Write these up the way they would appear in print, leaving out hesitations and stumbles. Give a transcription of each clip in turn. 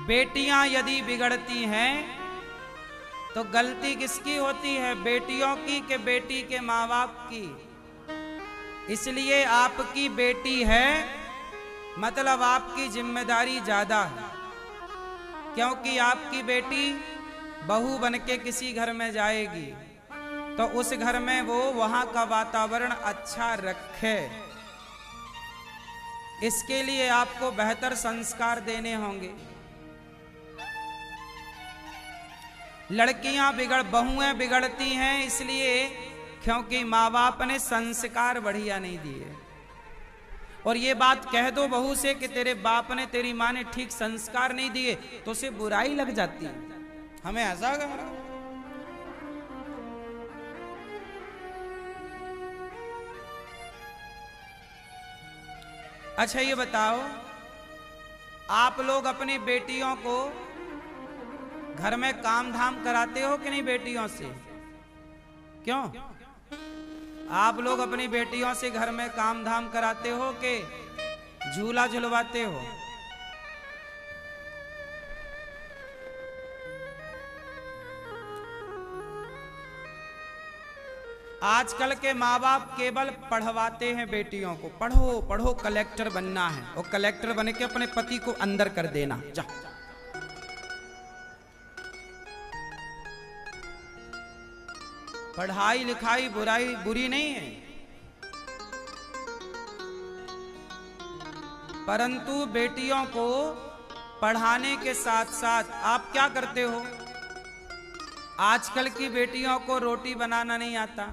बेटियां यदि बिगड़ती हैं तो गलती किसकी होती है, बेटियों की कि बेटी के माँ बाप की। इसलिए आपकी बेटी है मतलब आपकी जिम्मेदारी ज्यादा है, क्योंकि आपकी बेटी बहू बनके किसी घर में जाएगी तो उस घर में वो वहां का वातावरण अच्छा रखे। इसके लिए आपको बेहतर संस्कार देने होंगे। लड़कियां बहुएं बिगड़ती हैं इसलिए क्योंकि माँ बाप ने संस्कार बढ़िया नहीं दिए। और ये बात कह दो बहू से कि तेरे बाप ने तेरी माँ ने ठीक संस्कार नहीं दिए तो उसे बुराई लग जाती है। हमें ऐसा कहा। अच्छा ये बताओ, आप लोग अपनी बेटियों को घर में काम धाम कराते हो कि नहीं बेटियों से? क्यों? आप लोग अपनी बेटियों से घर में काम धाम कराते हो कि झूला झुलवाते हो? आजकल के माँ बाप केवल पढ़वाते हैं बेटियों को, पढ़ो पढ़ो कलेक्टर बनना है, और कलेक्टर बन के अपने पति को अंदर कर देना। जा पढ़ाई लिखाई बुरी नहीं है, परंतु बेटियों को पढ़ाने के साथ साथ आप क्या करते हो? आजकल की बेटियों को रोटी बनाना नहीं आता,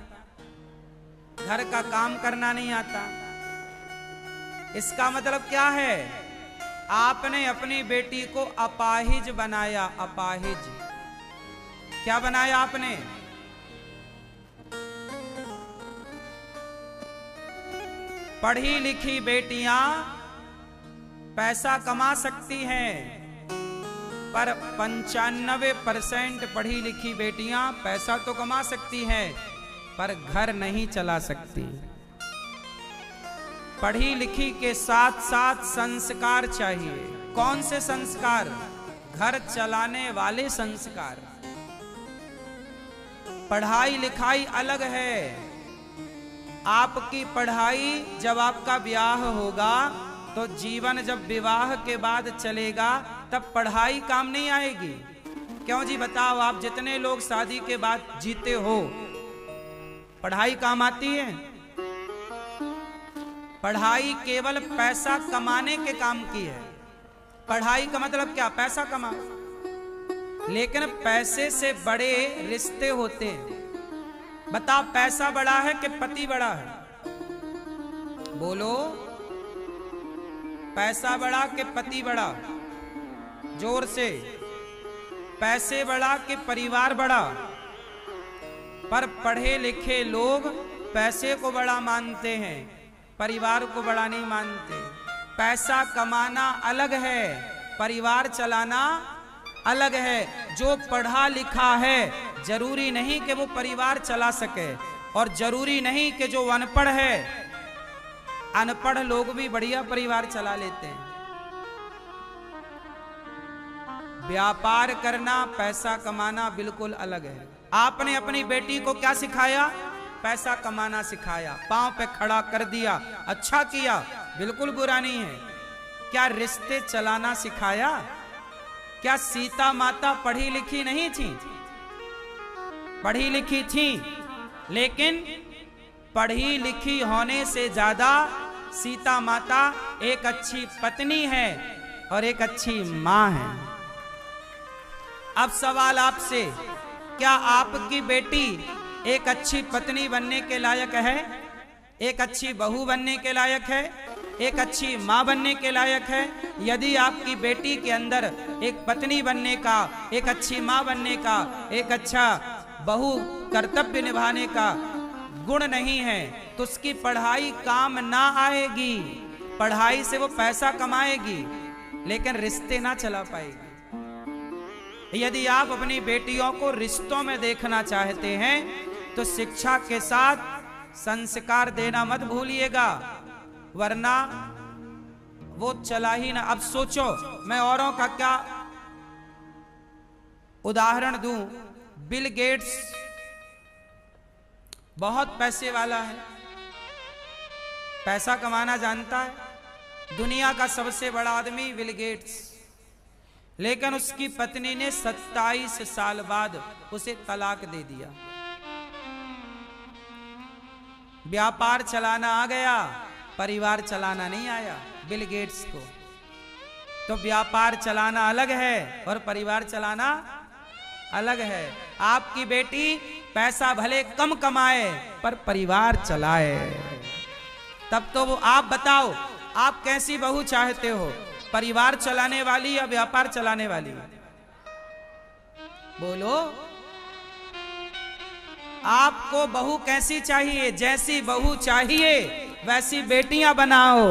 घर का काम करना नहीं आता। इसका मतलब क्या है? आपने अपनी बेटी को अपाहिज बनाया। अपाहिज क्या बनाया आपने? पढ़ी लिखी बेटियां पैसा कमा सकती हैं, पर 95% पढ़ी लिखी बेटियां पैसा तो कमा सकती हैं पर घर नहीं चला सकती। पढ़ी लिखी के साथ साथ संस्कार चाहिए। कौन से संस्कार? घर चलाने वाले संस्कार। पढ़ाई लिखाई अलग है। आपकी पढ़ाई जब आपका ब्याह होगा तो जीवन जब विवाह के बाद चलेगा तब पढ़ाई काम नहीं आएगी। क्यों जी बताओ? आप जितने लोग शादी के बाद जीते हो, पढ़ाई काम आती है? पढ़ाई केवल पैसा कमाने के काम की है। पढ़ाई का मतलब क्या? पैसा कमाओ। लेकिन पैसे से बड़े रिश्ते होते हैं। बता, पैसा बड़ा है कि पति बड़ा है? बोलो, पैसा बड़ा कि पति बड़ा? जोर से। पैसे बड़ा कि परिवार बड़ा? पर पढ़े लिखे लोग पैसे को बड़ा मानते हैं, परिवार को बड़ा नहीं मानते। पैसा कमाना अलग है, परिवार चलाना अलग है। जो पढ़ा लिखा है जरूरी नहीं कि वो परिवार चला सके, और जरूरी नहीं कि जो अनपढ़ है, अनपढ़ लोग भी बढ़िया परिवार चला लेते हैं। व्यापार करना, पैसा कमाना बिल्कुल अलग है। आपने अपनी बेटी को क्या सिखाया? पैसा कमाना सिखाया, पांव पे खड़ा कर दिया। अच्छा किया, बिल्कुल बुरा नहीं है। क्या रिश्ते चलाना सिखाया? क्या सीता माता पढ़ी लिखी नहीं थी? पढ़ी लिखी थी, लेकिन पढ़ी लिखी होने से ज्यादा सीता माता एक अच्छी पत्नी है और एक अच्छी मां है। अब सवाल आपसे, क्या आपकी बेटी एक अच्छी पत्नी बनने के लायक है? एक अच्छी बहू बनने के लायक है? एक अच्छी मां बनने के लायक है? यदि आपकी बेटी के अंदर एक पत्नी बनने का, एक अच्छी मां बनने का, एक अच्छा बहू कर्तव्य निभाने का गुण नहीं है तो उसकी पढ़ाई काम ना आएगी। पढ़ाई से वो पैसा कमाएगी लेकिन रिश्ते ना चला पाएगी। यदि आप अपनी बेटियों को रिश्तों में देखना चाहते हैं तो शिक्षा के साथ संस्कार देना मत भूलिएगा, वरना वो चला ही ना। अब सोचो, मैं औरों का क्या उदाहरण दूं, बिल गेट्स बहुत पैसे वाला है, पैसा कमाना जानता है, दुनिया का सबसे बड़ा आदमी बिल गेट्स, लेकिन उसकी पत्नी ने 27 साल बाद उसे तलाक दे दिया। व्यापार चलाना आ गया, परिवार चलाना नहीं आया बिल गेट्स को। तो व्यापार चलाना अलग है और परिवार चलाना अलग है। आपकी बेटी पैसा भले कम कमाए पर परिवार चलाए, तब तो वो। आप बताओ, आप कैसी बहू चाहते हो, परिवार चलाने वाली या व्यापार चलाने वाली? बोलो, आपको बहू कैसी चाहिए? जैसी बहू चाहिए वैसी बेटियां बनाओ,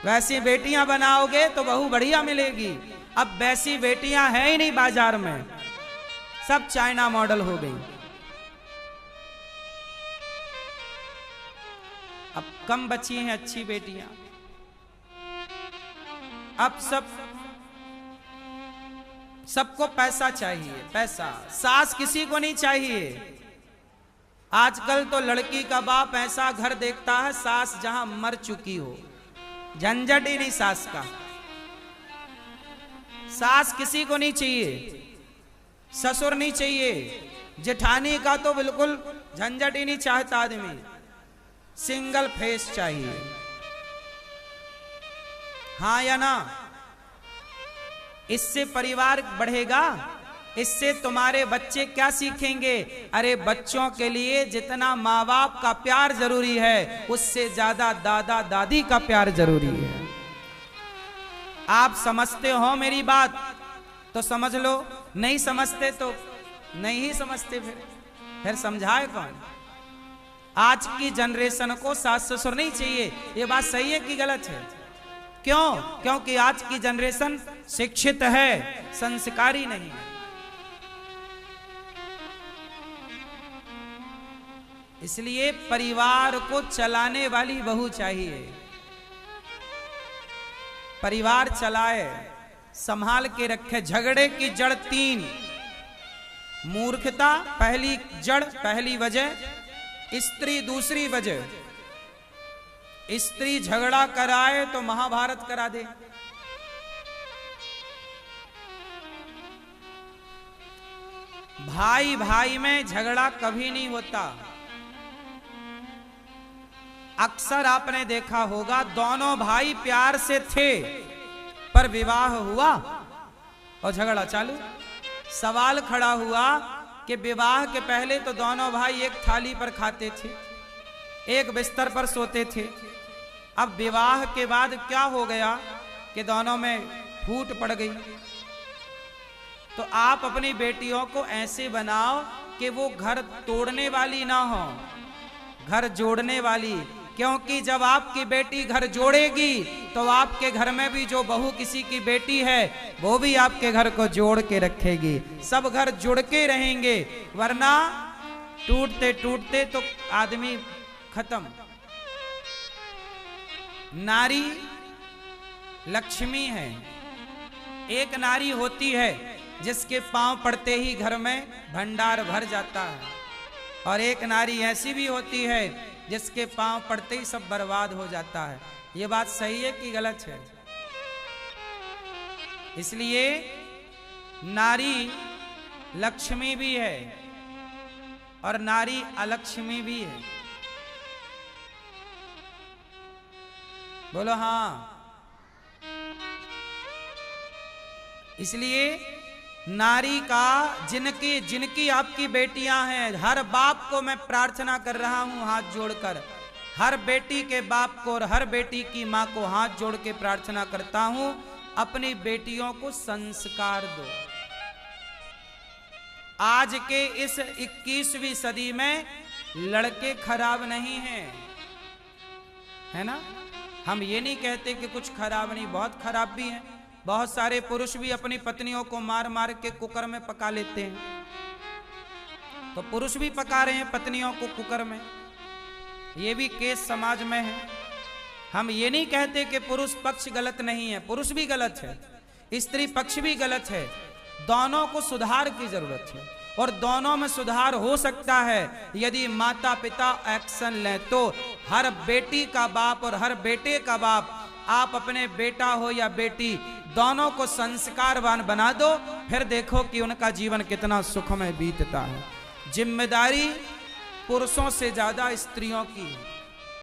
वैसी बेटियां बनाओगे तो बहू बढ़िया मिलेगी। अब वैसी बेटियां हैं ही नहीं बाजार में, सब चाइना मॉडल हो गई। अब कम बची हैं अच्छी बेटियां। अब सबको पैसा चाहिए, पैसा। सास किसी को नहीं चाहिए। आजकल तो लड़की का बाप ऐसा घर देखता है सास जहां मर चुकी हो, झंझट ही नहीं सास का। सास किसी को नहीं चाहिए, ससुर नहीं चाहिए, जेठानी का तो बिल्कुल झंझट ही नहीं चाहता आदमी। सिंगल फेस चाहिए, हाँ या ना? इससे परिवार बढ़ेगा, इससे तुम्हारे बच्चे क्या सीखेंगे? अरे बच्चों के लिए जितना माँ बाप का प्यार जरूरी है, उससे ज्यादा दादा दादी का प्यार जरूरी है। आप समझते हो मेरी बात तो समझ लो, नहीं समझते तो नहीं ही समझते। फिर समझाए कौन? आज की जनरेशन को सास ससुर नहीं चाहिए। ये बात सही है कि गलत है? क्यों? क्योंकि आज की जनरेशन शिक्षित है, संस्कारी नहीं है। इसलिए परिवार को चलाने वाली बहू चाहिए, परिवार चलाए, संभाल के रखे। झगड़े की जड़ 3, मूर्खता पहली जड़, पहली वजह, स्त्री दूसरी वजह। स्त्री झगड़ा कराए तो महाभारत करा दे। भाई भाई में झगड़ा कभी नहीं होता। अक्सर आपने देखा होगा दोनों भाई प्यार से थे, पर विवाह हुआ और झगड़ा चालू। सवाल खड़ा हुआ कि विवाह के पहले तो दोनों भाई एक थाली पर खाते थे, एक बिस्तर पर सोते थे। अब विवाह के बाद क्या हो गया कि दोनों में फूट पड़ गई। तो आप अपनी बेटियों को ऐसे बनाओ कि वो घर तोड़ने वाली ना हो, घर जोड़ने वाली। क्योंकि जब आपकी बेटी घर जोड़ेगी तो आपके घर में भी जो बहू किसी की बेटी है वो भी आपके घर को जोड़ के रखेगी। सब घर जुड़ के रहेंगे, वरना टूटते टूटते तो आदमी खत्म। नारी लक्ष्मी है। एक नारी होती है जिसके पांव पड़ते ही घर में भंडार भर जाता है, और एक नारी ऐसी भी होती है जिसके पांव पड़ते ही सब बर्बाद हो जाता है। ये बात सही है कि गलत है? इसलिए नारी लक्ष्मी भी है और नारी अलक्ष्मी भी है। बोलो हाँ। इसलिए नारी का जिनकी आपकी बेटियां हैं, हर बाप को मैं प्रार्थना कर रहा हूं हाथ जोड़कर, हर बेटी के बाप को और हर बेटी की मां को हाथ जोड़ के प्रार्थना करता हूं, अपनी बेटियों को संस्कार दो। आज के इस 21वीं सदी में लड़के खराब नहीं हैं, है ना? हम ये नहीं कहते कि कुछ खराब नहीं, बहुत खराब भी हैं। बहुत सारे पुरुष भी अपनी पत्नियों को मार मार के कुकर में पका लेते हैं। तो पुरुष भी पका रहे हैं पत्नियों को कुकर में, ये भी केस समाज में है। हम ये नहीं कहते कि पुरुष पक्ष गलत नहीं है, पुरुष भी गलत है, स्त्री पक्ष भी गलत है, दोनों को सुधार की जरूरत है और दोनों में सुधार हो सकता है यदि माता पिता एक्शन लें। तो हर बेटी का बाप और हर बेटे का बाप, आप अपने बेटा हो या बेटी, दोनों को संस्कारवान बना दो, फिर देखो कि उनका जीवन कितना सुखमय बीतता है। जिम्मेदारी पुरुषों से ज्यादा स्त्रियों की है।